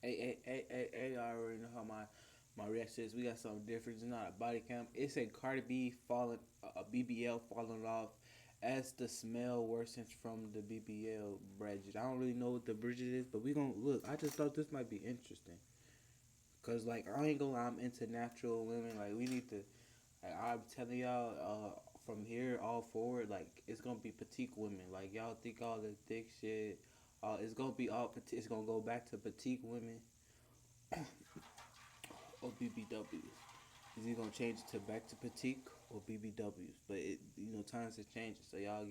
Hey, I already know how my reaction is. We got something different. It's not a body cam. It's a Cardi B falling, a BBL falling off as the smell worsens from the BBL bridges. I don't really know what the bridges is, but we gonna look. I just thought this might be interesting. Cause like I ain't gonna lie, I'm into natural women. Like we need to. Like, I'm telling y'all, from here all forward, like it's gonna be petite women. Like y'all think all the thick shit. It's gonna be all. It's gonna go back to petite women or BBWs. Is he gonna change it to back to petite or BBWs? But times is changing. So y'all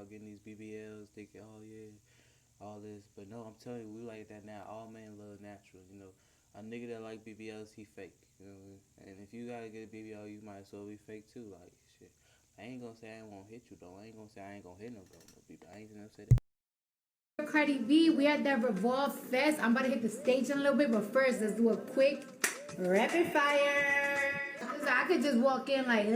getting these BBLs, thinking, oh yeah, all this. But no, I'm telling you, we like that now. All men love natural. A nigga that like BBLs, he fake. And if you gotta get a BBL, you might as well be fake too. Like shit. I ain't gonna say I ain't gonna hit you though. I ain't gonna say I ain't gonna hit no girl. No BBL. I ain't gonna say that. Cardi B, we at that Revolve Fest. I'm about to hit the stage in a little bit, but first, let's do a quick rapid fire. So I could just walk in like,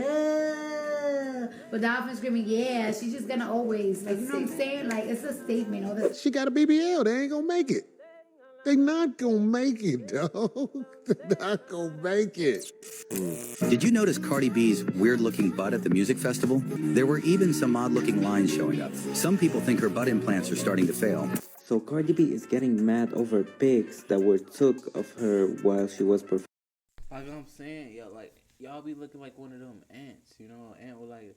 but the outfit screaming, yeah, she's just gonna always, like, you know what I'm saying? Like, it's a statement. All this. She got a BBL. They ain't gonna make it. They not gonna make it, dog. They're not gonna make it. Did you notice Cardi B's weird-looking butt at the music festival? There were even some odd-looking lines showing up. Some people think her butt implants are starting to fail. So Cardi B is getting mad over pics that were took of her while she was performing. Like I'm saying, yo, like y'all be looking like one of them ants, ant with like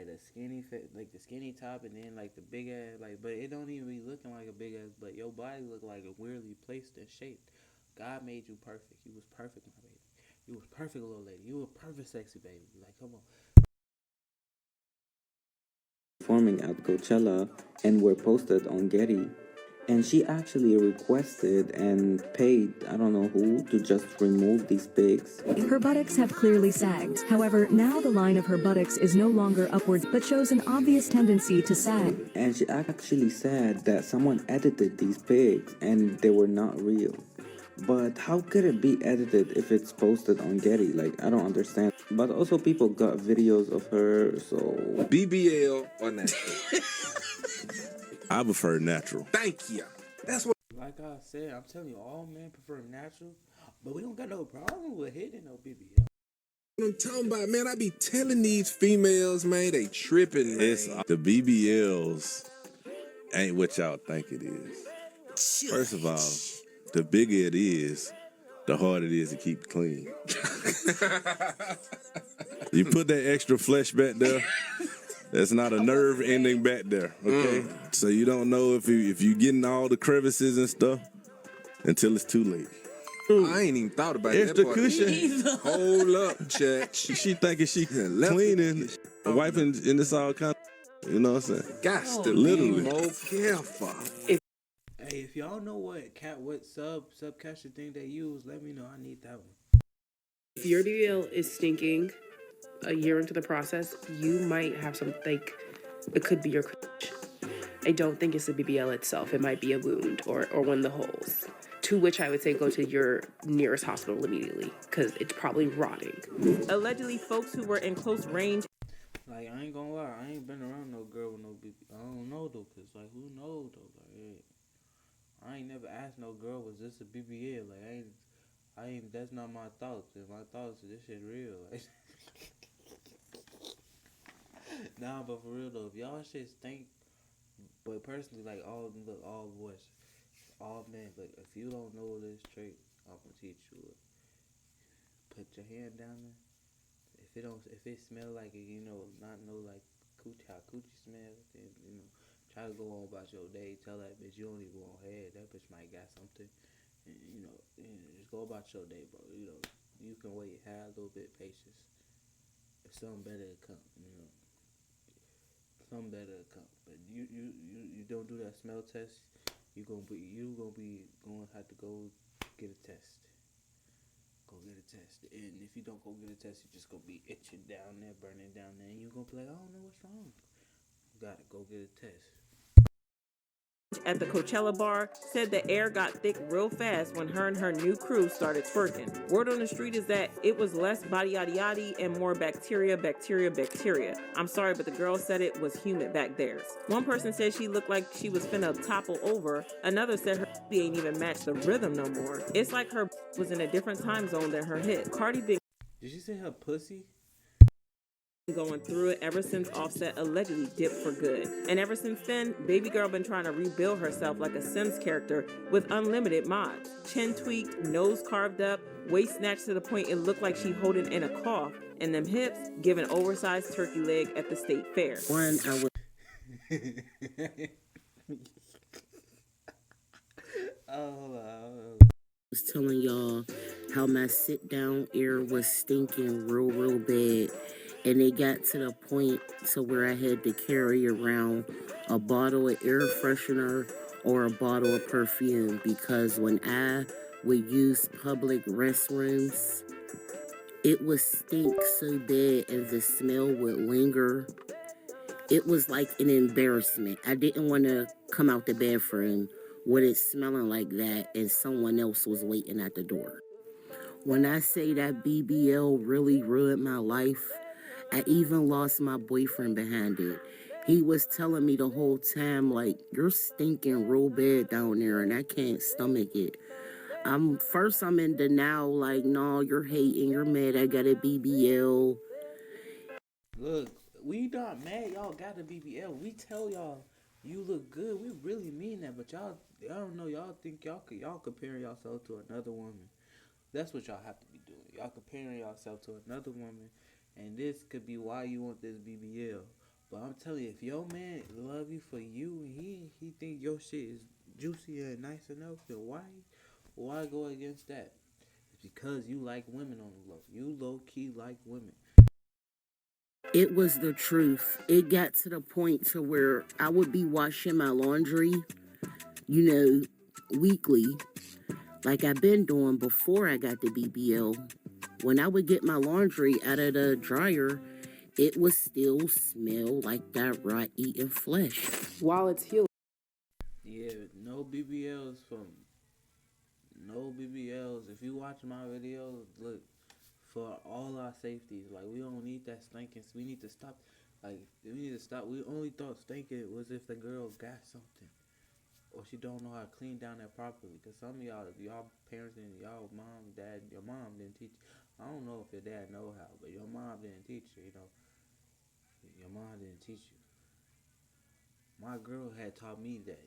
the skinny fit, like the skinny top, and then like the big ass, like, but it don't even be looking like a big ass, but your body look like a weirdly placed and shaped. God made you perfect. You was perfect, my baby. You was perfect, little lady. You were perfect, sexy baby. Like, come on. Performing at Coachella and were posted on Getty. And she actually requested and paid, I don't know who, to just remove these pics. Her buttocks have clearly sagged. However, now the line of her buttocks is no longer upwards, but shows an obvious tendency to sag. And she actually said that someone edited these pics and they were not real. But how could it be edited if it's posted on Getty? Like, I don't understand. But also people got videos of her, so... BBL or natural? I prefer natural. Thank you. That's what. Like I said, I'm telling you, all men prefer natural, but we don't got no problem with hitting no BBL. I'm talking about, man. I be telling these females, man, they tripping, man. It's the BBLs ain't what y'all think it is. First of all, the bigger it is, the harder it is to keep clean. You put that extra flesh back there. That's not a nerve ending back there, okay? So you don't know if you getting all the crevices and stuff until it's too late. I ain't even thought about extra that part. cushion. Hold up, Chad. She thinking she cleaning, wiping, and it's all kind of, you know what I'm saying? Got to literally be more careful. Hey, if y'all know what sub caption thing they use, let me know. I need that one. If your BBL is stinking a year into the process, you might have some, like, it could be your crotch. I don't think it's the BBL itself. It might be a wound or one of the holes. To which I would say go to your nearest hospital immediately, because it's probably rotting. Allegedly, folks who were in close range. Like, I ain't gonna lie, I ain't been around no girl with no BBL. I don't know though, cause like who knows though? Like, I ain't never asked no girl, was this a BBL? Like, I ain't. That's not my thoughts. And my thoughts is this shit real. Like, nah, but for real though, if y'all shit stink, but personally, like all boys, all men, like if you don't know this trait, I'm gonna teach you it. Put your hand down there. If it smell like it, not no like how coochie smell, then try to go on about your day. Tell that bitch you don't even want head. That bitch might got something. And, just go about your day, bro. You can wait, have a little bit of patience. If something better to come, something better to come. But you don't do that smell test, you gonna have to go get a test. Go get a test. And if you don't go get a test, you're just gonna be itching down there, burning down there, and you're gonna be like, I don't know what's wrong. You gotta go get a test. at the Coachella bar said the air got thick real fast when her and her new crew started twerking. Word on the street is that it was less body yaddy yaddy and more bacteria. I'm sorry, but the girl said it was humid back theirs. One person said she looked like she was finna topple over. Another said her ain't even match the rhythm no more. It's like her was in a different time zone than her hit. Cardi B. Did she say her pussy? Going through it ever since Offset allegedly dipped for good. And ever since then, baby girl been trying to rebuild herself like a Sims character with unlimited mods. Chin tweaked, nose carved up, waist snatched to the point it looked like she holding in a cough, and them hips giving oversized turkey leg at the state fair. Was telling y'all how my sit down air was stinking real bad. And it got to the point to where I had to carry around a bottle of air freshener or a bottle of perfume, because when I would use public restrooms, it would stink so bad and the smell would linger. It was like an embarrassment. I didn't want to come out the bathroom with it smelling like that and someone else was waiting at the door. When I say that BBL really ruined my life, I even lost my boyfriend behind it. He was telling me the whole time, like, you're stinking real bad down there and I can't stomach it. First I'm in denial, like, no, you're hating, you're mad, I got a BBL. Look, we not mad y'all got a BBL. We tell y'all you look good. We really mean that, but y'all don't know. Y'all think y'all comparing yourself to another woman. That's what y'all have to be doing. Y'all comparing yourself to another woman. And this could be why you want this BBL. But I'm telling you, if your man love you for you and he think your shit is juicy and nice enough, then why go against that? It's because you like women on the low. You low key like women. It was the truth. It got to the point to where I would be washing my laundry, weekly, like I've been doing before I got the BBL. When I would get my laundry out of the dryer, it would still smell like that rat-eating flesh. While it's healing. Yeah, no BBLs. If you watch my videos, look, for all our safeties, like, we don't need that stinking. We need to stop. We only thought stinking was if the girl got something, or she don't know how to clean down that properly. Because some of y'all parents and y'all mom, dad, your mom didn't teach. I don't know if your dad know how, but your mom didn't teach you. Your mom didn't teach you. My girl had taught me that,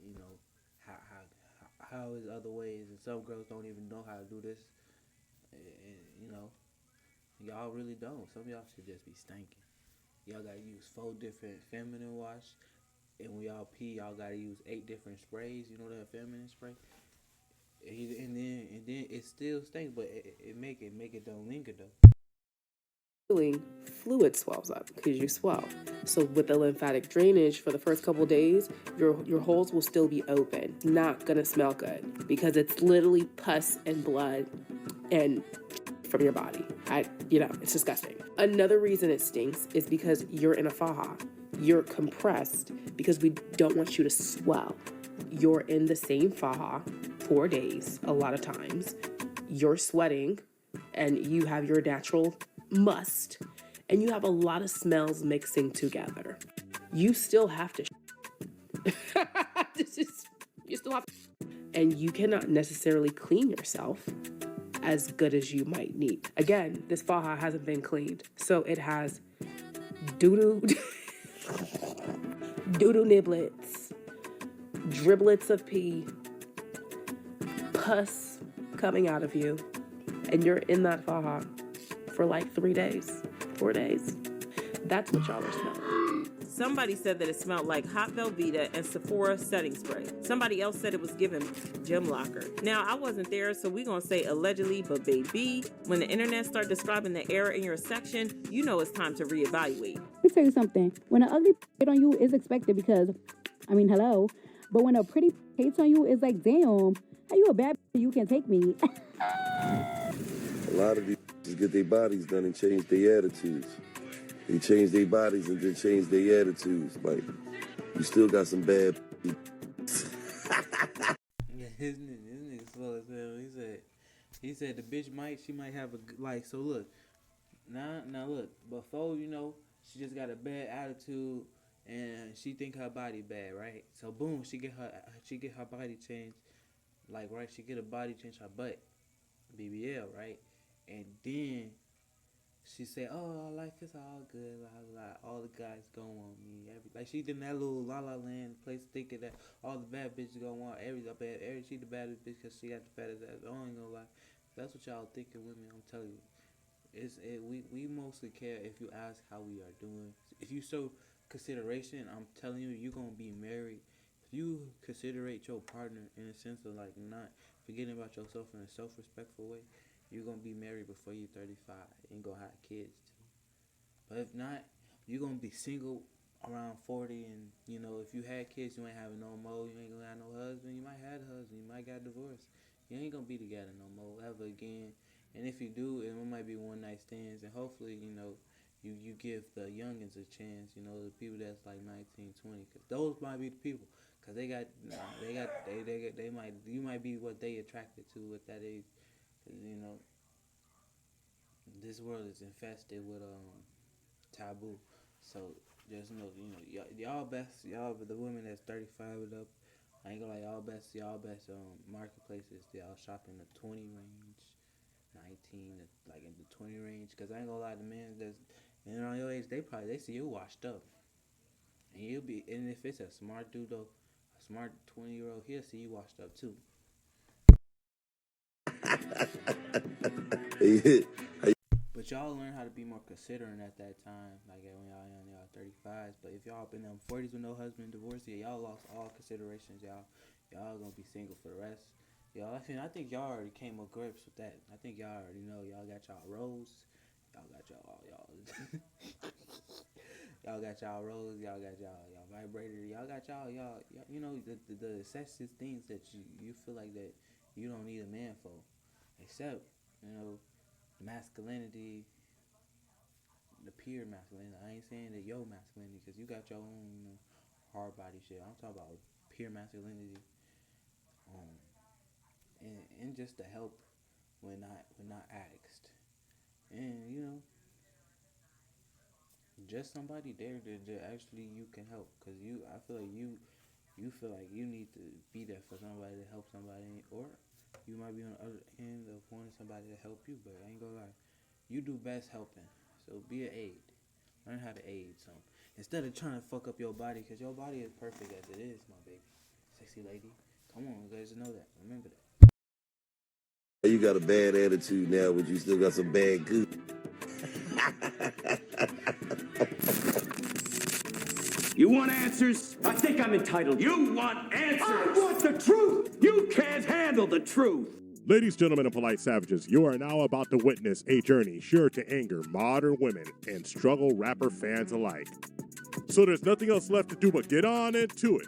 how is other ways, and some girls don't even know how to do this. And y'all really don't. Some of y'all should just be stinking. Y'all gotta use 4 different feminine wash, and when y'all pee, y'all gotta use 8 different sprays. You know that feminine spray. And then it still stinks, but it make it don't linger though. Fluid swells up because you swell. So with the lymphatic drainage for the first couple days, your holes will still be open. Not gonna smell good because it's literally pus and blood and from your body. It's disgusting. Another reason it stinks is because you're in a faja. You're compressed because we don't want you to swell. You're in the same faja 4 days, a lot of times. You're sweating and you have your natural must, and you have a lot of smells mixing together. You still have to you still have to, and you cannot necessarily clean yourself as good as you might need. Again, this faja hasn't been cleaned, so it has doo-doo niblets, driblets of pee, pus coming out of you, and you're in that faja for like 3 days, 4 days. That's what y'all are smelling. Somebody said that it smelled like hot Velveeta and Sephora setting spray. Somebody else said it was given gym locker. Now, I wasn't there, so we gonna say allegedly, but baby, when the internet start describing the error in your section, you know it's time to reevaluate. Let me tell you something. When an ugly hit on you, it's expected because, hello. But when a pretty hates on you, it's like, damn, how you a bad you can take me. A lot of these just get their bodies done and change their attitudes. They change their bodies and then change their attitudes. Like, you still got some bad His nigga slow as hell. He said the bitch she might have like. So look, now look. Before she just got a bad attitude and she think her body bad, right? So boom, she get her body changed, like right. She get a body change, her butt, BBL, right? And then she said, "Oh, life is all good, la la. All the guys go on me. Like she did in that little La La Land place, thinking that all the bad bitches go on every she the baddest bitch because she got the fattest ass. I ain't gonna lie. That's what y'all thinking, women. I'm telling you, we mostly care if you ask how we are doing. If you show consideration, I'm telling you, you gonna be married. If you considerate your partner in a sense of like not forgetting about yourself in a self-respectful way, you're gonna be married before you're 35 and gonna have kids too. But if not, you're gonna be single around 40, and if you had kids, you ain't having no more. You ain't gonna have no husband. You might have a husband. You might get divorced. You ain't gonna be together no more ever again. And if you do, it might be one night stands. And hopefully, you give the youngins a chance. The people that's like 19, 20, cause those might be the people. Cause they might you might be what they attracted to at that age. Cause this world is infested with taboo. So just y'all best, the women that's 35 and up. I ain't gonna lie, y'all best marketplaces. Y'all shop in the 20 range, 19 like in the 20 range. Cause I ain't gonna lie, the men that's on your age, they see you washed up, and and if it's a smart dude though, a smart 20-year-old, he'll see you washed up too. But y'all learn how to be more considerate at that time, like when y'all young, y'all 35s. But if y'all up in them 40s with no husband, divorced, y'all lost all considerations. Y'all gonna be single for the rest. I think y'all already came to grips with that. I think y'all already know. Y'all got y'all rose. Y'all got y'all y'all got y'all rose. Y'all got y'all vibrator. Y'all got y'all the sexist things that you feel like that you don't need a man for, except masculinity, the pure masculinity. I ain't saying that your masculinity, because you got your own hard body shit. I'm talking about pure masculinity, and just to help when not asked, and just somebody there to actually you can help, because I feel like you feel like you need to be there for somebody to help somebody, or you might be on the other end of wanting somebody to help you. But I ain't gonna lie, you do best helping. So be an aid. Learn how to aid. So instead of trying to fuck up your body, because your body is perfect as it is, my baby, sexy lady. Come on, you guys know that. Remember that. You got a bad attitude now, but you still got some bad goo. You want answers? I think I'm entitled. You want answers? I want the truth! You can't handle the truth! Ladies, gentlemen, and polite savages, you are now about to witness a journey sure to anger modern women and struggle rapper fans alike. So there's nothing else left to do but get on into it.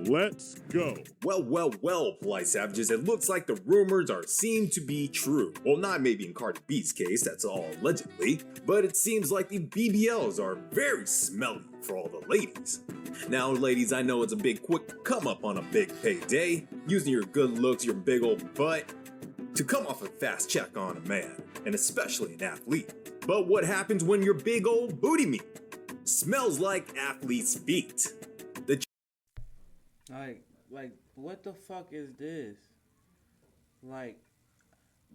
Let's go. Well, polite savages, it looks like the rumors seem to be true. Well, not maybe in Carti B's case, that's all allegedly, but it seems like the BBLs are very smelly for all the ladies. Now, ladies, I know it's a big quick come up on a big payday, using your good looks, your big old butt, to come off a fast check on a man, and especially an athlete. But what happens when your big old booty meat smells like athlete's feet? Like, what the fuck is this? Like,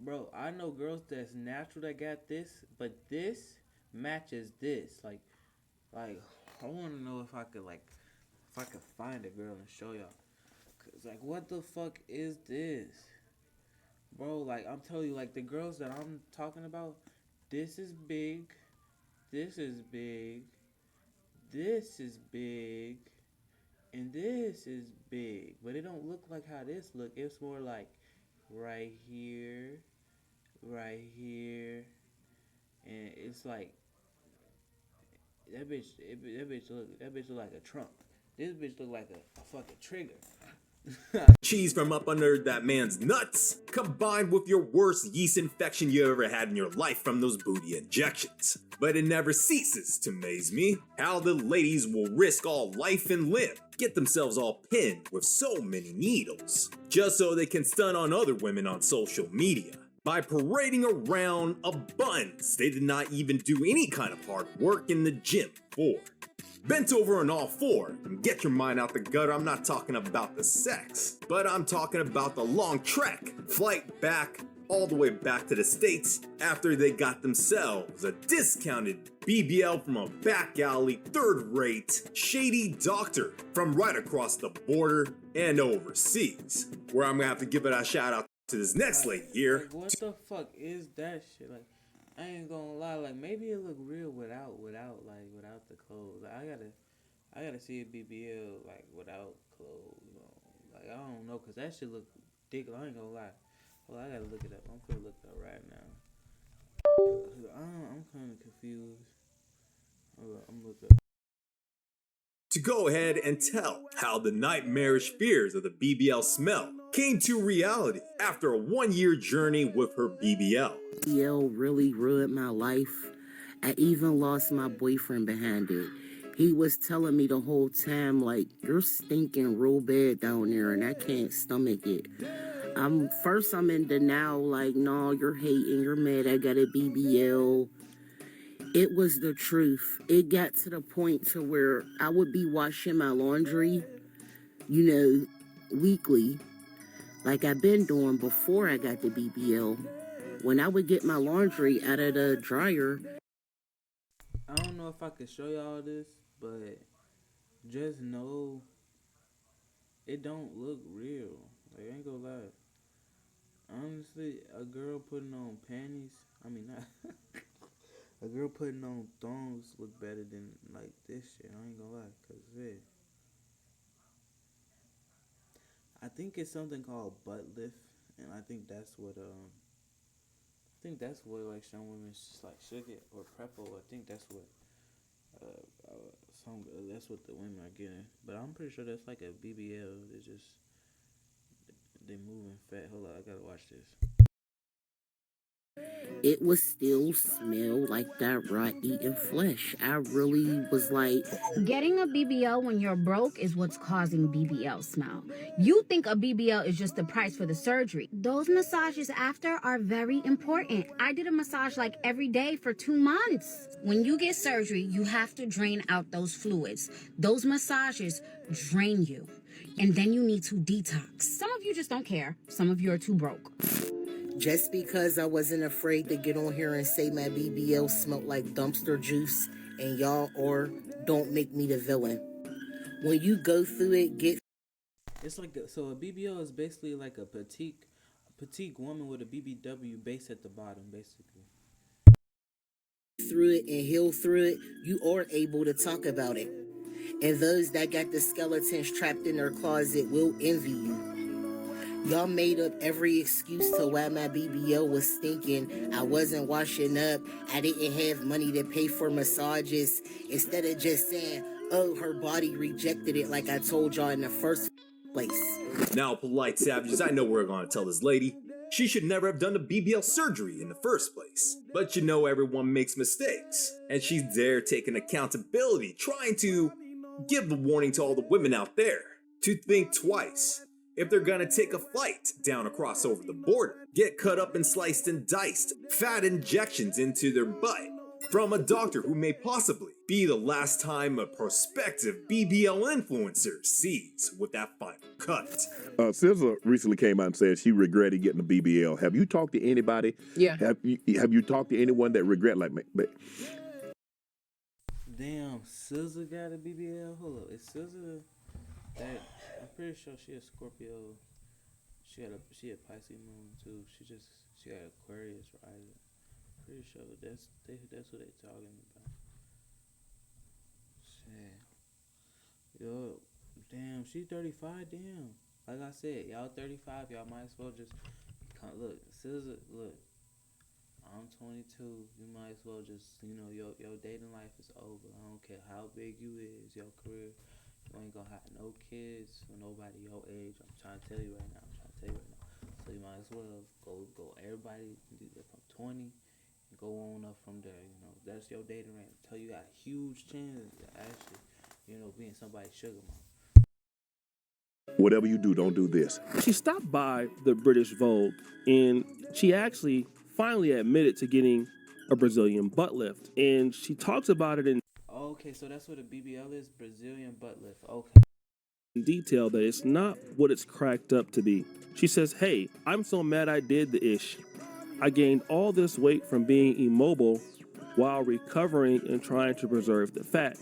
bro, I know girls that's natural that got this, but this matches this. Like, I want to know if I could find a girl and show y'all. Cause like, what the fuck is this, bro? Like, I'm telling you, like the girls that I'm talking about, this is big, this is big, this is big. And this is big, but it don't look like how this look. It's more like right here, and it's like that bitch look like a trunk. This bitch look like a fucking trigger. cheese from up under that man's nuts, combined with your worst yeast infection you ever had in your life from those booty injections. But it never ceases to amaze me how the ladies will risk all life and limb, get themselves all pinned with so many needles, just so they can stun on other women on social media by parading around a buns they did not even do any kind of hard work in the gym for. Bent over on all four, and get your mind out the gutter. I'm not talking about the sex, but I'm talking about the long trek, flight back, all the way back to the States after they got themselves a discounted BBL from a back alley, third-rate, shady doctor from right across the border and overseas, where I'm gonna have to give it a shout out to this next lady here. Like, what the fuck is that shit? Like, I ain't gonna lie. Like, maybe it look real without the clothes. Like, I gotta see a BBL like without clothes on. Like, I don't know, cause that shit look thick. I ain't gonna lie. Well, I gotta look it up. I'm gonna look it up right now. I'm kind of confused. I'm looking up. To go ahead and tell how the nightmarish fears of the BBL smell came to reality after a 1-year journey with her BBL. BBL really ruined my life. I even lost my boyfriend behind it. He was telling me the whole time, like, you're stinking real bad down there and I can't stomach it. I'm in denial, like, no, you're hating, you're mad, I got a BBL. It was the truth. It got to the point to where I would be washing my laundry, weekly, like I've been doing before I got the BBL. When I would get my laundry out of the dryer. I don't know if I could show y'all this, but just know it don't look real. Like, I ain't gonna lie. Honestly, a girl putting on panties, a girl putting on thongs look better than, like, this shit. I ain't gonna lie, cause I think it's something called butt lift, and I think that's what like some women like should get, or prepo. I think that's what that's what the women are getting. But I'm pretty sure that's like a BBL. It's just they moving fat. Hold on, I gotta watch this. It would still smell like that raw eating flesh. I really was like... Getting a BBL when you're broke is what's causing BBL smell. You think a BBL is just the price for the surgery. Those massages after are very important. I did a massage like every day for 2 months. When you get surgery, you have to drain out those fluids. Those massages drain you. And then you need to detox. Some of you just don't care. Some of you are too broke. Just because I wasn't afraid to get on here and say my BBL smelled like dumpster juice, and y'all don't make me the villain. When you go through it, It's like so a BBL is basically like a petite woman with a BBW base at the bottom, basically. Through it and heal through it, you are able to talk about it. And those that got the skeletons trapped in their closet will envy you. Y'all made up every excuse to why my BBL was stinking. I wasn't washing up. I didn't have money to pay for massages. Instead of just saying, oh, her body rejected it like I told y'all in the first place. Now, polite savages, I know we're gonna tell this lady she should never have done the BBL surgery in the first place. But everyone makes mistakes. And she's there taking accountability, trying to give the warning to all the women out there to think twice if they're gonna take a flight down across over the border, get cut up and sliced and diced, fat injections into their butt from a doctor who may possibly be the last time a prospective BBL influencer sees with that final cut. SZA recently came out and said she regretted getting a BBL. Have you talked to anybody? Yeah. Have you talked to anyone that regret like me? Damn, SZA got a BBL. Hold up, is SZA that? I'm pretty sure she a Scorpio. She a Pisces moon too. She got Aquarius rising. Pretty sure that's what they talking about. Shit. Yo, damn, she 35. Damn. Like I said, y'all 35. Y'all might as well just look. SZA, look. I'm 22. You might as well just, your dating life is over. I don't care how big you is, your career. You ain't gonna have no kids or nobody your age. I'm trying to tell you right now. So you might as well go. Everybody from 20 and go on up from there. You know, that's your dating range. Tell you got a huge chance of actually, being somebody's sugar mama. Whatever you do, don't do this. She stopped by the British Vogue and she actually finally admitted to getting a Brazilian butt lift. And she talks about it in Okay, so that's what a BBL is, Brazilian butt lift. Okay. detail that it's not what it's cracked up to be. She says, "Hey, I'm so mad I did the ish. I gained all this weight from being immobile while recovering and trying to preserve the fat.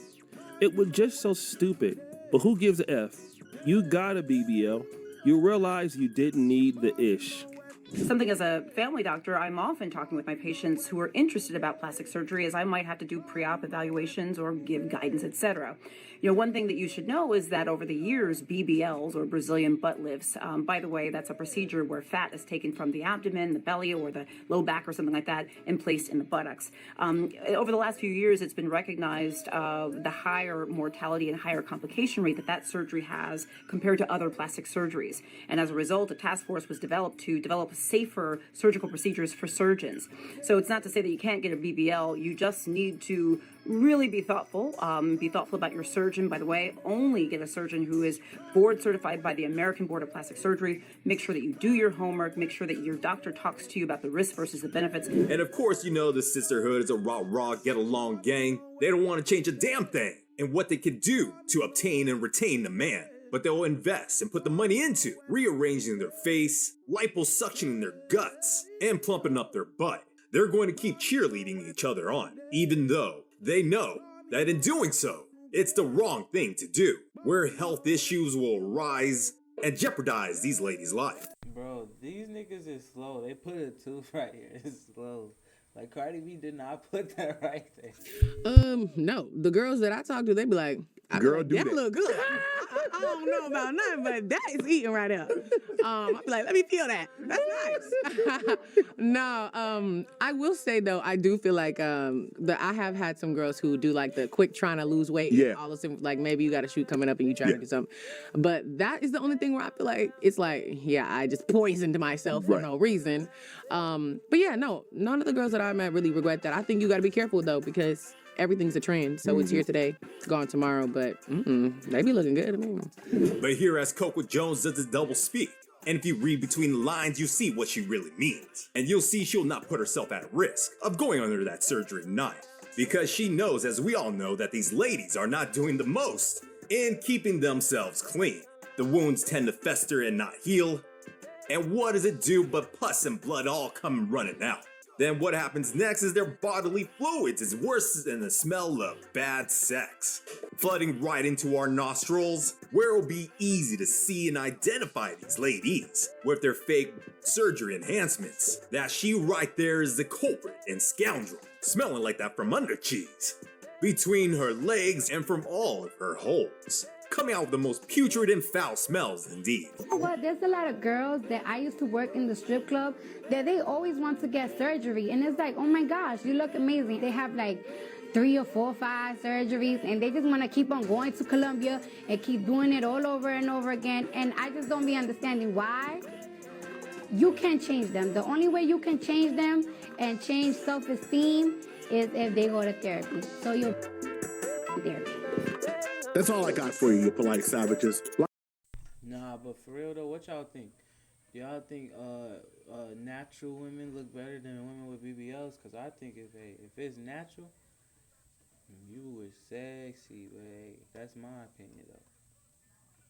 It was just so stupid, but who gives a F? You got a BBL. You realize you didn't need the ish." Something as a family doctor, I'm often talking with my patients who are interested about plastic surgery, as I might have to do pre-op evaluations or give guidance, etc. One thing that you should know is that over the years, BBLs or Brazilian butt lifts, by the way, that's a procedure where fat is taken from the abdomen, the belly, or the low back or something like that and placed in the buttocks. Over the last few years, it's been recognized the higher mortality and higher complication rate that surgery has compared to other plastic surgeries. And as a result, a task force was developed to develop safer surgical procedures for surgeons. So it's not to say that you can't get a BBL, you just need to really be thoughtful. Be thoughtful about your surgeon. By the way, only get a surgeon who is board certified by the American Board of Plastic Surgery. Make sure that you do your homework. Make sure that your doctor talks to you about the risks versus the benefits. And of course, the sisterhood is a rah-rah, get-along gang. They don't want to change a damn thing in what they could do to obtain and retain the man. But they'll invest and put the money into rearranging their face, liposuctioning their guts, and plumping up their butt. They're going to keep cheerleading each other on, even though they know that in doing so, it's the wrong thing to do, where health issues will arise and jeopardize these ladies' life. Bro, these niggas is slow. They put a tooth right here. It's slow. Like, Cardi B did not put that right there. No. The girls that I talk to, they be like, Girl, do that that. look good. I don't know about nothing, but that is eating right up. I be like, let me feel that. That's nice. No, I will say though, I do feel like I have had some girls who do like the quick trying to lose weight. Yeah. All of a sudden, like maybe you got a shoot coming up and you trying to do something. But that is the only thing where I feel like it's like, yeah, I just poisoned myself for no reason. But yeah, no, none of the girls that I met really regret that. I think you got to be careful though, because everything's a trend. So it's here today, it's gone tomorrow, but they be looking good to me. But here as Coco Jones does the double speak. And if you read between the lines, you see what she really means. And you'll see she'll not put herself at risk of going under that surgery knife. Because she knows, as we all know, that these ladies are not doing the most in keeping themselves clean. The wounds tend to fester and not heal. And what does it do but pus and blood all come running out? Then what happens next is their bodily fluids is worse than the smell of bad sex, flooding right into our nostrils, where it will be easy to see and identify these ladies with their fake surgery enhancements. That she right there is the culprit and scoundrel, smelling like that from under cheese, between her legs and from all of her holes, coming out with the most putrid and foul smells indeed. Well, there's a lot of girls that I used to work in the strip club that they always want to get surgery. And it's like, oh my gosh, you look amazing. They have like 3 or 4 or 5 surgeries and they just want to keep on going to Colombia and keep doing it all over and over again. And I just don't be understanding why. You can't change them. The only way you can change them and change self-esteem is if they go to therapy. So you're therapy. That's all I got for you polite savages. Nah, but for real though, what y'all think? Y'all think natural women look better than women with BBLs? Cause I think if it's natural, you was sexy, but hey, that's my opinion though.